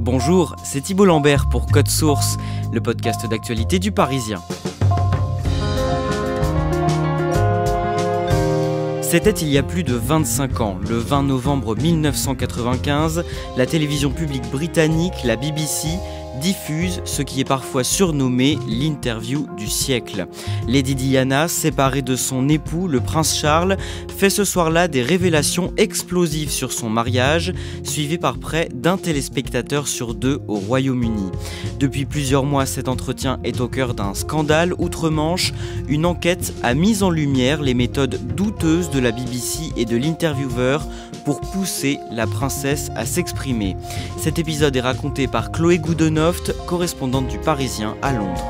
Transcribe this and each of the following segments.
Bonjour, c'est Thibault Lambert pour Code Source, le podcast d'actualité du Parisien. C'était il y a plus de 25 ans, le 20 novembre 1995, la télévision publique britannique, la BBC, diffuse ce qui est parfois surnommé l'interview du siècle. Lady Diana, séparée de son époux, le prince Charles, fait ce soir-là des révélations explosives sur son mariage, suivies par près d'un téléspectateur sur deux au Royaume-Uni. Depuis plusieurs mois, cet entretien est au cœur d'un scandale outre-Manche. Une enquête a mis en lumière les méthodes douteuses de la BBC et de l'intervieweur pour pousser la princesse à s'exprimer. Cet épisode est raconté par Chloé Goodenough, correspondante du Parisien à Londres.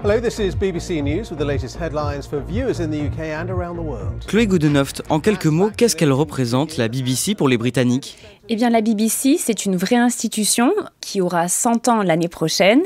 Hello, this is BBC News with the latest headlines for viewers in the UK and around the world. Chloé Goodenough, en quelques mots, qu'est-ce qu'elle représente, la BBC, pour les Britanniques ? Eh bien, la BBC, c'est une vraie institution qui aura 100 ans l'année prochaine.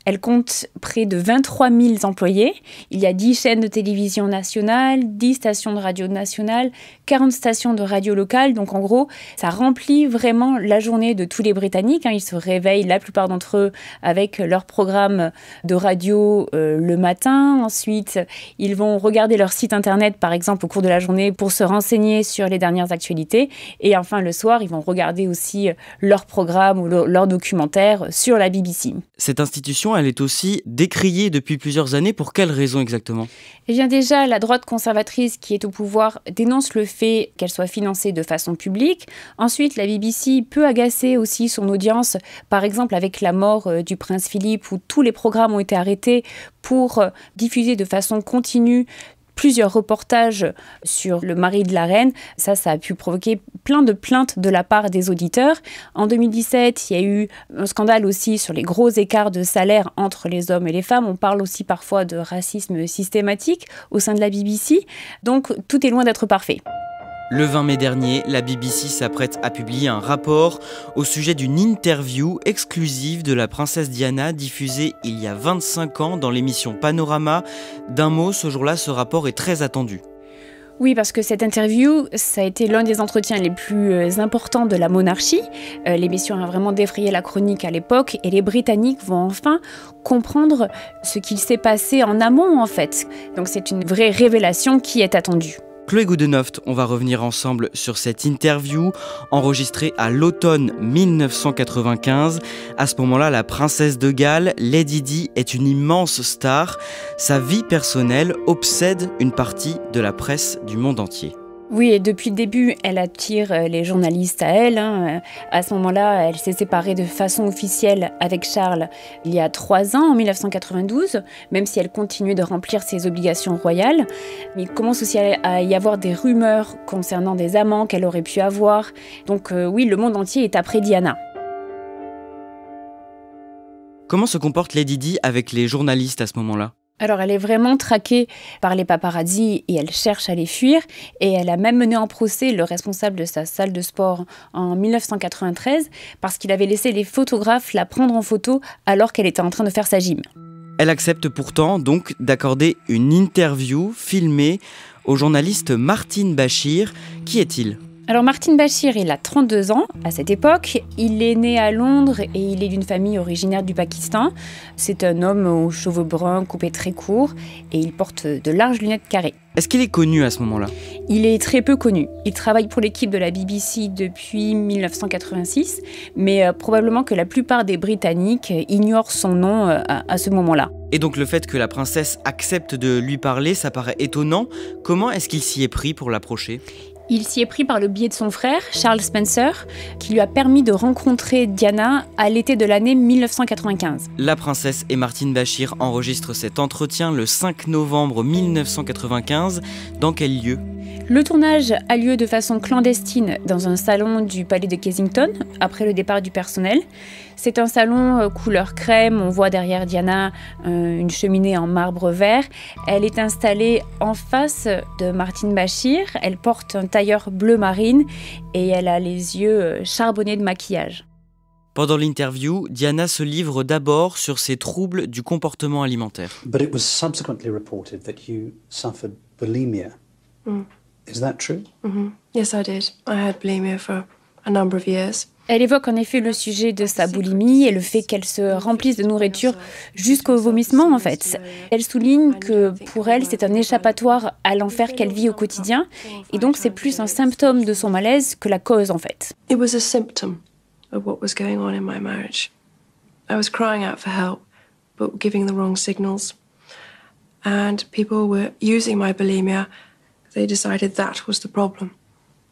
Elle compte près de 23 000 employés. Il y a 10 chaînes de télévision nationales, 10 stations de radio nationales, 40 stations de radio locales. Donc, en gros, ça remplit vraiment la journée de tous les Britanniques. Ils se réveillent, la plupart d'entre eux, avec leur programme de radio le matin. Ensuite, ils vont regarder leur site internet, par exemple, au cours de la journée pour se renseigner sur les dernières actualités. Et enfin, le soir, ils vont regarder aussi leur programme ou leur documentaire sur la BBC. Cette institution, elle est aussi décriée depuis plusieurs années. Pour quelles raisons exactement ? Eh bien déjà, la droite conservatrice qui est au pouvoir dénonce le fait qu'elle soit financée de façon publique. Ensuite, la BBC peut agacer aussi son audience, par exemple avec la mort du prince Philippe, où tous les programmes ont été arrêtés pour diffuser de façon continue plusieurs reportages sur le mari de la reine. Ça a pu provoquer plein de plaintes de la part des auditeurs. En 2017, il y a eu un scandale aussi sur les gros écarts de salaire entre les hommes et les femmes. On parle aussi parfois de racisme systématique au sein de la BBC. Donc, tout est loin d'être parfait. Le 20 mai dernier, la BBC s'apprête à publier un rapport au sujet d'une interview exclusive de la princesse Diana diffusée il y a 25 ans dans l'émission Panorama. D'un mot, ce jour-là, ce rapport est très attendu. Oui, parce que cette interview, ça a été l'un des entretiens les plus importants de la monarchie. L'émission a vraiment défrayé la chronique à l'époque et les Britanniques vont enfin comprendre ce qu'il s'est passé en amont, en fait. Donc c'est une vraie révélation qui est attendue. Chloé Goodenough, on va revenir ensemble sur cette interview enregistrée à l'automne 1995. À ce moment-là, la princesse de Galles, Lady Di, est une immense star. Sa vie personnelle obsède une partie de la presse du monde entier. Oui, et depuis le début, elle attire les journalistes à elle. À ce moment-là, elle s'est séparée de façon officielle avec Charles il y a 3 ans, en 1992, même si elle continuait de remplir ses obligations royales. Mais il commence aussi à y avoir des rumeurs concernant des amants qu'elle aurait pu avoir. Donc oui, le monde entier est après Diana. Comment se comporte Lady Di avec les journalistes à ce moment-là ? Alors, elle est vraiment traquée par les paparazzi et elle cherche à les fuir. Et elle a même mené en procès le responsable de sa salle de sport en 1993 parce qu'il avait laissé les photographes la prendre en photo alors qu'elle était en train de faire sa gym. Elle accepte pourtant donc d'accorder une interview filmée au journaliste Martin Bashir. Qui est-il ? Alors Martin Bashir, il a 32 ans à cette époque. Il est né à Londres et il est d'une famille originaire du Pakistan. C'est un homme aux cheveux bruns coupés très courts et il porte de larges lunettes carrées. Est-ce qu'il est connu à ce moment-là ? Il est très peu connu. Il travaille pour l'équipe de la BBC depuis 1986, mais probablement que la plupart des Britanniques ignorent son nom à ce moment-là. Et donc le fait que la princesse accepte de lui parler, ça paraît étonnant. Comment est-ce qu'il s'y est pris pour l'approcher ? Il s'y est pris par le biais de son frère, Charles Spencer, qui lui a permis de rencontrer Diana à l'été de l'année 1995. La princesse et Martin Bashir enregistrent cet entretien le 5 novembre 1995. Dans quel lieu ? Le tournage a lieu de façon clandestine dans un salon du palais de Kensington, après le départ du personnel. C'est un salon couleur crème, on voit derrière Diana une cheminée en marbre vert. Elle est installée en face de Martin Bashir, elle porte un tailleur bleu marine et elle a les yeux charbonnés de maquillage. Pendant l'interview, Diana se livre d'abord sur ses troubles du comportement alimentaire. But it was subsequently reported that you suffered bulimia. Is that true? Mm-hmm. Yes, I did. I had bulimia for a number of years. Elle évoque en effet le sujet de sa boulimie et le fait qu'elle se remplisse de nourriture jusqu'au vomissement en fait. Elle souligne que pour elle, c'est un échappatoire à l'enfer qu'elle vit au quotidien et donc c'est plus un symptôme de son malaise que la cause en fait. It was a symptom of what was going on in my marriage. I was crying out for help, but giving the wrong signals. And people were using my bulimia. They decided that was the problem.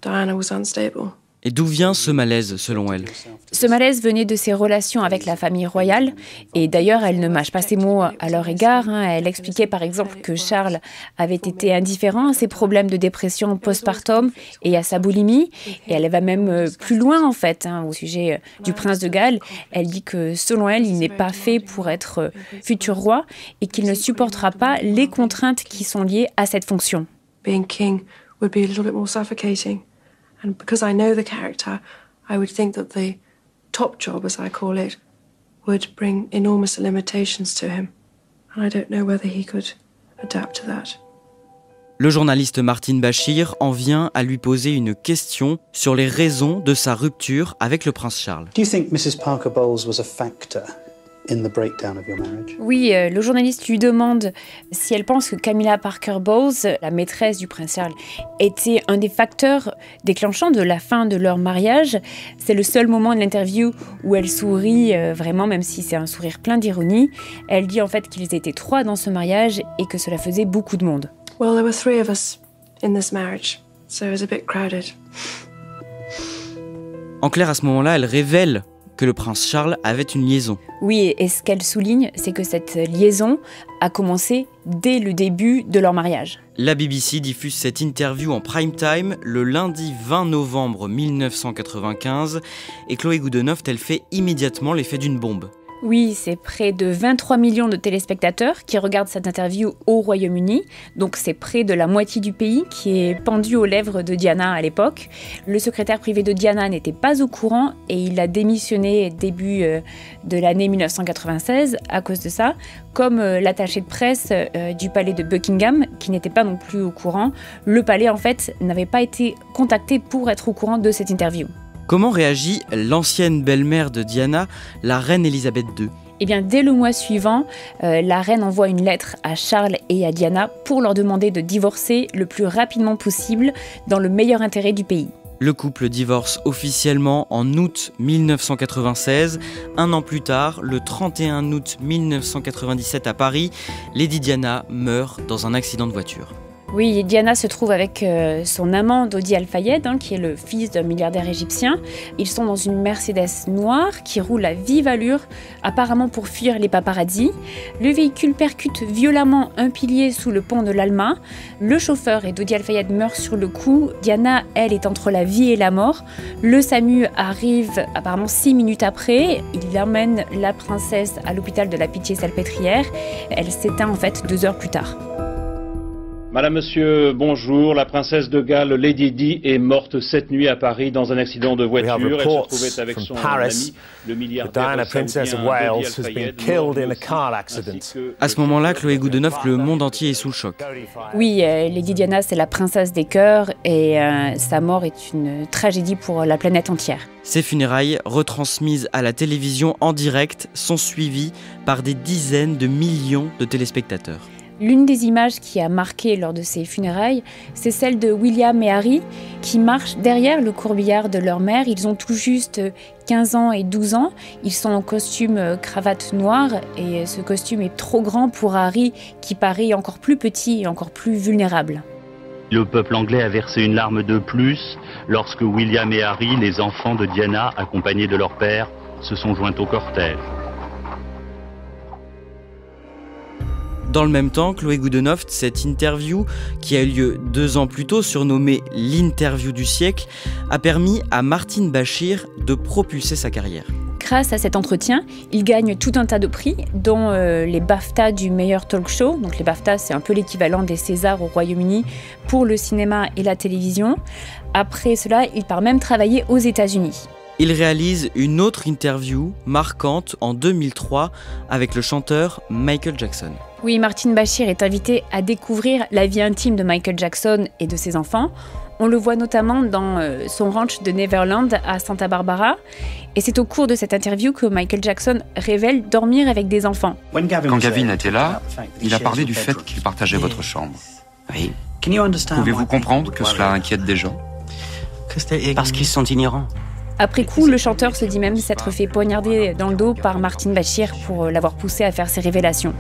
Diana was unstable. Et d'où vient ce malaise, selon elle? Ce malaise venait de ses relations avec la famille royale. Et d'ailleurs, elle ne mâche pas ses mots à leur égard. Elle expliquait par exemple que Charles avait été indifférent à ses problèmes de dépression postpartum et à sa boulimie. Et elle va même plus loin en fait, au sujet du prince de Galles. Elle dit que selon elle, il n'est pas fait pour être futur roi et qu'il ne supportera pas les contraintes qui sont liées à cette fonction. Being king would be a little bit more suffocating. And because I know the character, I would think that the top job, as I call it, would bring enormous limitations to him. And I don't know whether he could adapt to that. Le journaliste Martin Bashir en vient à lui poser une question sur les raisons de sa rupture avec le prince Charles. Do you think Mrs. Parker Bowles was a factor in the breakdown of your marriage? Oui, le journaliste lui demande si elle pense que Camilla Parker Bowles, la maîtresse du prince Charles, était un des facteurs déclenchants de la fin de leur mariage. C'est le seul moment de l'interview où elle sourit vraiment, même si c'est un sourire plein d'ironie. Elle dit en fait qu'ils étaient 3 dans ce mariage et que cela faisait beaucoup de monde. Well, there were 3 of us in this marriage, so it was a bit crowded. En clair, à ce moment-là, elle révèle que le prince Charles avait une liaison. Oui, et ce qu'elle souligne, c'est que cette liaison a commencé dès le début de leur mariage. La BBC diffuse cette interview en prime time le lundi 20 novembre 1995 et Chloé Goodenough, elle fait immédiatement l'effet d'une bombe. Oui, c'est près de 23 millions de téléspectateurs qui regardent cette interview au Royaume-Uni. Donc c'est près de la moitié du pays qui est pendu aux lèvres de Diana à l'époque. Le secrétaire privé de Diana n'était pas au courant et il a démissionné début de l'année 1996 à cause de ça, comme l'attaché de presse du palais de Buckingham qui n'était pas non plus au courant. Le palais en fait n'avait pas été contacté pour être au courant de cette interview. Comment réagit l'ancienne belle-mère de Diana, la reine Elisabeth II? Eh bien, dès le mois suivant, la reine envoie une lettre à Charles et à Diana pour leur demander de divorcer le plus rapidement possible dans le meilleur intérêt du pays. Le couple divorce officiellement en août 1996. Un an plus tard, le 31 août 1997 à Paris, Lady Diana meurt dans un accident de voiture. Oui, Diana se trouve avec son amant Dodi Al-Fayed, qui est le fils d'un milliardaire égyptien. Ils sont dans une Mercedes noire qui roule à vive allure, apparemment pour fuir les paparazzis. Le véhicule percute violemment un pilier sous le pont de l'Alma. Le chauffeur et Dodi Al-Fayed meurent sur le coup. Diana, elle, est entre la vie et la mort. Le SAMU arrive apparemment 6 minutes après. Il emmène la princesse à l'hôpital de la Pitié-Salpêtrière. Elle s'éteint en fait 2 heures plus tard. Madame, Monsieur, bonjour. La princesse de Galles, Lady Di, est morte cette nuit à Paris dans un accident de voiture. Elle se trouvait avec son ami, le milliardaire saoudien Dodi Al-Fayed. À ce moment-là, Chloé Goodenough, le monde entier est sous le choc. Oui, Lady Diana, c'est la princesse des cœurs et sa mort est une tragédie pour la planète entière. Ses funérailles, retransmises à la télévision en direct, sont suivies par des dizaines de millions de téléspectateurs. L'une des images qui a marqué lors de ces funérailles, c'est celle de William et Harry qui marchent derrière le corbillard de leur mère. Ils ont tout juste 15 ans et 12 ans. Ils sont en costume cravate noire et ce costume est trop grand pour Harry qui paraît encore plus petit et encore plus vulnérable. Le peuple anglais a versé une larme de plus lorsque William et Harry, les enfants de Diana, accompagnés de leur père, se sont joints au cortège. Dans le même temps, Chloé Goodenough, cette interview, qui a eu lieu 2 ans plus tôt, surnommée l'interview du siècle, a permis à Martin Bashir de propulser sa carrière. Grâce à cet entretien, il gagne tout un tas de prix, dont les BAFTA du meilleur talk show. Donc les BAFTA, c'est un peu l'équivalent des Césars au Royaume-Uni pour le cinéma et la télévision. Après cela, il part même travailler aux États-Unis. Il réalise une autre interview marquante en 2003 avec le chanteur Michael Jackson. Oui, Martin Bashir est invité à découvrir la vie intime de Michael Jackson et de ses enfants. On le voit notamment dans son ranch de Neverland à Santa Barbara. Et c'est au cours de cette interview que Michael Jackson révèle dormir avec des enfants. Quand Gavin était là, il a parlé du fait qu'il partageait votre chambre. Oui. Pouvez-vous comprendre que cela inquiète des gens? Parce qu'ils sont ignorants. Après coup, le chanteur se dit même s'être fait poignarder dans le dos par Martin Bashir pour l'avoir poussé à faire ses révélations.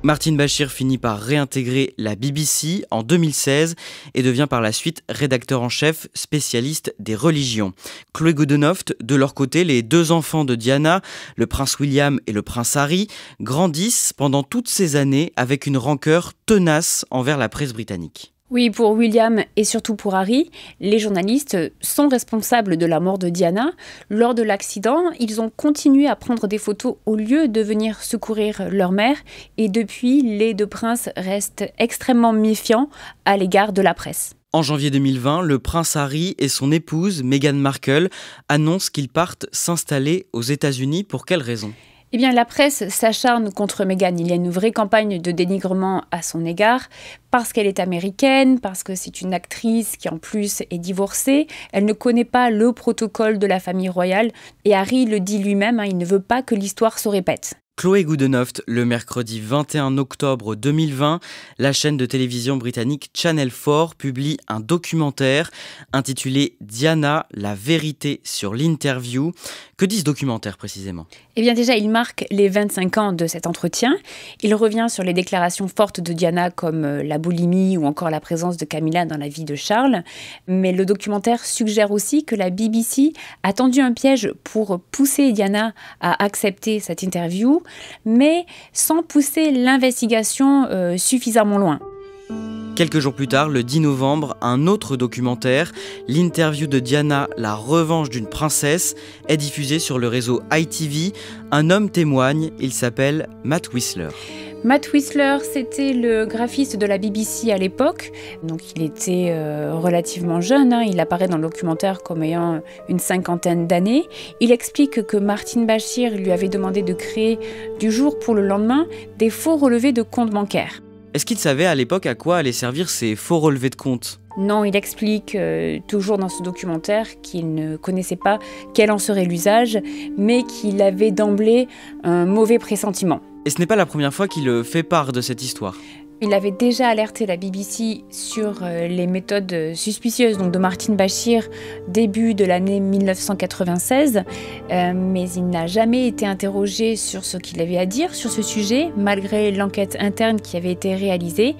Martin Bashir finit par réintégrer la BBC en 2016 et devient par la suite rédacteur en chef spécialiste des religions. Chloé Goodenough, de leur côté, les deux enfants de Diana, le prince William et le prince Harry, grandissent pendant toutes ces années avec une rancœur tenace envers la presse britannique. Oui, pour William et surtout pour Harry, les journalistes sont responsables de la mort de Diana. Lors de l'accident, ils ont continué à prendre des photos au lieu de venir secourir leur mère. Et depuis, les deux princes restent extrêmement méfiants à l'égard de la presse. En janvier 2020, le prince Harry et son épouse Meghan Markle annoncent qu'ils partent s'installer aux États-Unis. Pour quelle raison ? Eh bien, la presse s'acharne contre Meghan. Il y a une vraie campagne de dénigrement à son égard, parce qu'elle est américaine, parce que c'est une actrice qui en plus est divorcée. Elle ne connaît pas le protocole de la famille royale. Et Harry le dit lui-même, il ne veut pas que l'histoire se répète. Chloé Goodenough, le mercredi 21 octobre 2020, la chaîne de télévision britannique Channel 4 publie un documentaire intitulé « Diana, la vérité sur l'interview ». Que dit ce documentaire précisément ? Eh bien déjà, il marque les 25 ans de cet entretien. Il revient sur les déclarations fortes de Diana comme la boulimie ou encore la présence de Camilla dans la vie de Charles. Mais le documentaire suggère aussi que la BBC a tendu un piège pour pousser Diana à accepter cette interview, mais sans pousser l'investigation suffisamment loin. Quelques jours plus tard, le 10 novembre, un autre documentaire, l'interview de Diana, la revanche d'une princesse, est diffusé sur le réseau ITV. Un homme témoigne, il s'appelle Matt Whistler. Matt Whistler, c'était le graphiste de la BBC à l'époque. Donc il était relativement jeune, il apparaît dans le documentaire comme ayant une cinquantaine d'années. Il explique que Martin Bashir lui avait demandé de créer du jour pour le lendemain des faux relevés de comptes bancaires. Est-ce qu'il savait à l'époque à quoi allaient servir ces faux relevés de compte ? Non, il explique toujours dans ce documentaire qu'il ne connaissait pas quel en serait l'usage, mais qu'il avait d'emblée un mauvais pressentiment. Et ce n'est pas la première fois qu'il fait part de cette histoire. Il avait déjà alerté la BBC sur les méthodes suspicieuses de Martin Bashir début de l'année 1996, mais il n'a jamais été interrogé sur ce qu'il avait à dire sur ce sujet, malgré l'enquête interne qui avait été réalisée.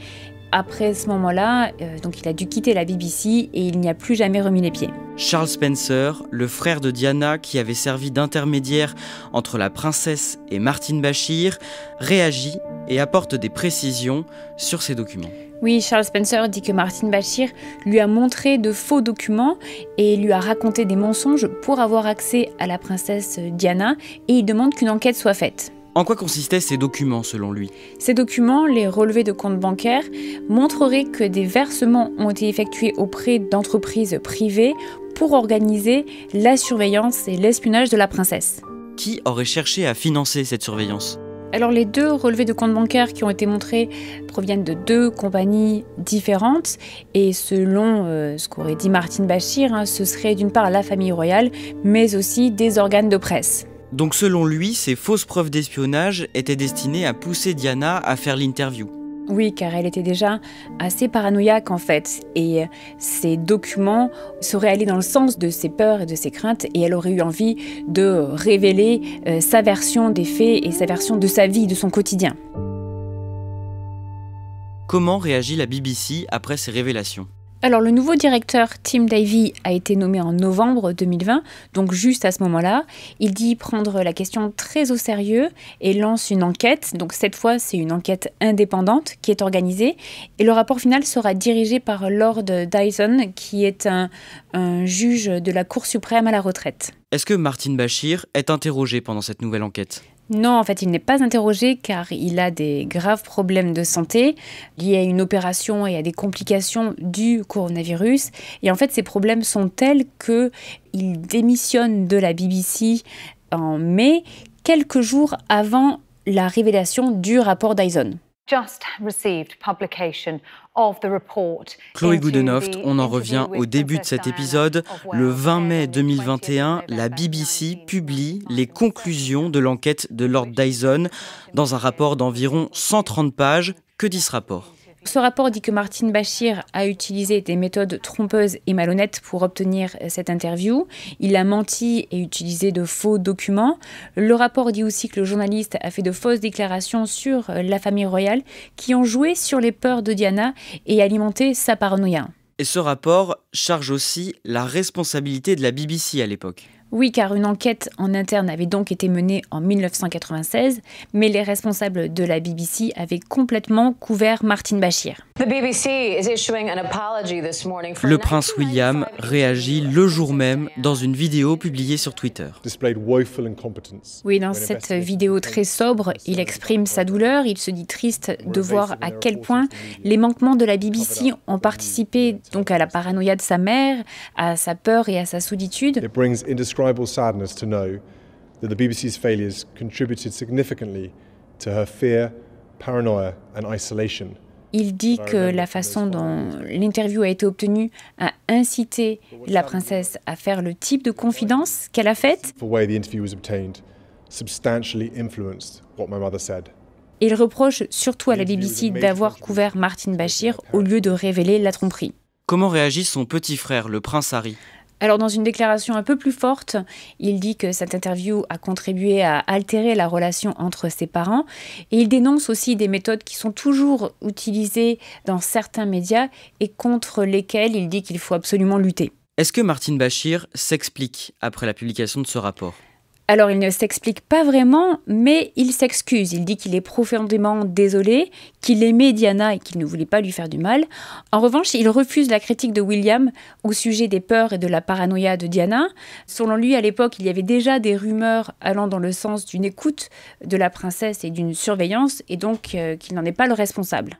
Après ce moment-là, il a dû quitter la BBC et il n'y a plus jamais remis les pieds. Charles Spencer, le frère de Diana qui avait servi d'intermédiaire entre la princesse et Martin Bashir, réagit et apporte des précisions sur ces documents. Oui, Charles Spencer dit que Martin Bashir lui a montré de faux documents et lui a raconté des mensonges pour avoir accès à la princesse Diana et il demande qu'une enquête soit faite. En quoi consistaient ces documents selon lui ? Ces documents, les relevés de comptes bancaires, montreraient que des versements ont été effectués auprès d'entreprises privées pour organiser la surveillance et l'espionnage de la princesse. Qui aurait cherché à financer cette surveillance ? Alors les deux relevés de comptes bancaires qui ont été montrés proviennent de deux compagnies différentes et selon ce qu'aurait dit Martin Bashir, ce serait d'une part la famille royale mais aussi des organes de presse. Donc selon lui, ces fausses preuves d'espionnage étaient destinées à pousser Diana à faire l'interview. Oui, car elle était déjà assez paranoïaque en fait. Et ces documents seraient allés dans le sens de ses peurs et de ses craintes et elle aurait eu envie de révéler sa version des faits et sa version de sa vie, de son quotidien. Comment réagit la BBC après ces révélations ? Alors le nouveau directeur Tim Davie a été nommé en novembre 2020, donc juste à ce moment-là. Il dit prendre la question très au sérieux et lance une enquête. Donc cette fois, c'est une enquête indépendante qui est organisée. Et le rapport final sera dirigé par Lord Dyson, qui est un juge de la Cour suprême à la retraite. Est-ce que Martin Bashir est interrogé pendant cette nouvelle enquête ? Non, en fait, il n'est pas interrogé car il a des graves problèmes de santé liés à une opération et à des complications du coronavirus. Et en fait, ces problèmes sont tels qu'il démissionne de la BBC en mai, quelques jours avant la révélation du rapport Dyson. Chloé Goodenough, on en revient au début de cet épisode. Le 20 mai 2021, la BBC publie les conclusions de l'enquête de Lord Dyson dans un rapport d'environ 130 pages. Que dit ce rapport ? Ce rapport dit que Martin Bashir a utilisé des méthodes trompeuses et malhonnêtes pour obtenir cette interview. Il a menti et utilisé de faux documents. Le rapport dit aussi que le journaliste a fait de fausses déclarations sur la famille royale qui ont joué sur les peurs de Diana et alimenté sa paranoïa. Et ce rapport charge aussi la responsabilité de la BBC à l'époque. Oui, car une enquête en interne avait donc été menée en 1996, mais les responsables de la BBC avaient complètement couvert Martin Bashir. Le prince William réagit le jour même dans une vidéo publiée sur Twitter. Oui, dans cette vidéo très sobre, il exprime sa douleur, il se dit triste de voir à quel point les manquements de la BBC ont participé donc à la paranoïa de sa mère, à sa peur et à sa solitude. Sadness to know that the BBC's failures contributed significantly to her fear, paranoia and isolation. Il dit que la façon dont l'interview a été obtenue a incité la princesse à faire le type de confidence qu'elle a faite. Il reproche surtout à la BBC d'avoir couvert Martin Bashir au lieu de révéler la tromperie. Comment réagit son petit frère, le prince Harry ? Alors, dans une déclaration un peu plus forte, il dit que cette interview a contribué à altérer la relation entre ses parents et il dénonce aussi des méthodes qui sont toujours utilisées dans certains médias et contre lesquelles il dit qu'il faut absolument lutter. Est-ce que Martin Bashir s'explique après la publication de ce rapport ? Alors, il ne s'explique pas vraiment, mais il s'excuse. Il dit qu'il est profondément désolé, qu'il aimait Diana et qu'il ne voulait pas lui faire du mal. En revanche, il refuse la critique de William au sujet des peurs et de la paranoïa de Diana. Selon lui, à l'époque, il y avait déjà des rumeurs allant dans le sens d'une écoute de la princesse et d'une surveillance, et donc qu'il n'en est pas le responsable.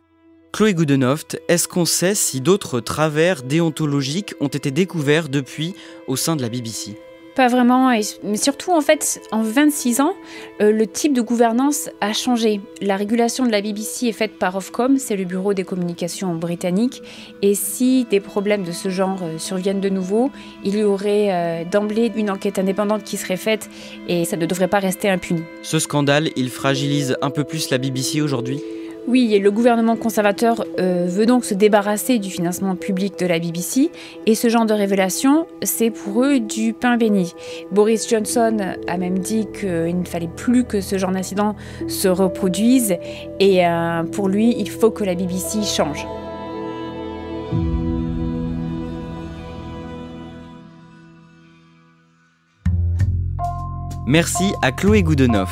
Chloé Goodenough, est-ce qu'on sait si d'autres travers déontologiques ont été découverts depuis au sein de la BBC ? Pas vraiment, mais surtout en fait, en 26 ans, le type de gouvernance a changé. La régulation de la BBC est faite par Ofcom, c'est le bureau des communications britannique, et si des problèmes de ce genre surviennent de nouveau, il y aurait d'emblée une enquête indépendante qui serait faite et ça ne devrait pas rester impuni. Ce scandale, il fragilise un peu plus la BBC aujourd'hui ? Oui, et le gouvernement conservateur veut donc se débarrasser du financement public de la BBC et ce genre de révélation, c'est pour eux du pain béni. Boris Johnson a même dit qu'il ne fallait plus que ce genre d'incident se reproduise et pour lui, il faut que la BBC change. Merci à Chloé Goodenough.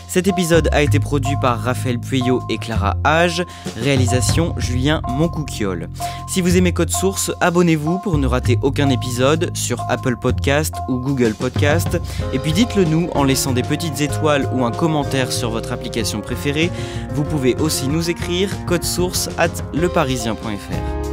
Cet épisode a été produit par Raphaël Pueyo et Clara Hage, réalisation Julien Moncouquiol. Si vous aimez Code Source, abonnez-vous pour ne rater aucun épisode sur Apple Podcast ou Google Podcast. Et puis dites-le nous en laissant des petites étoiles ou un commentaire sur votre application préférée. Vous pouvez aussi nous écrire codesource@leparisien.fr.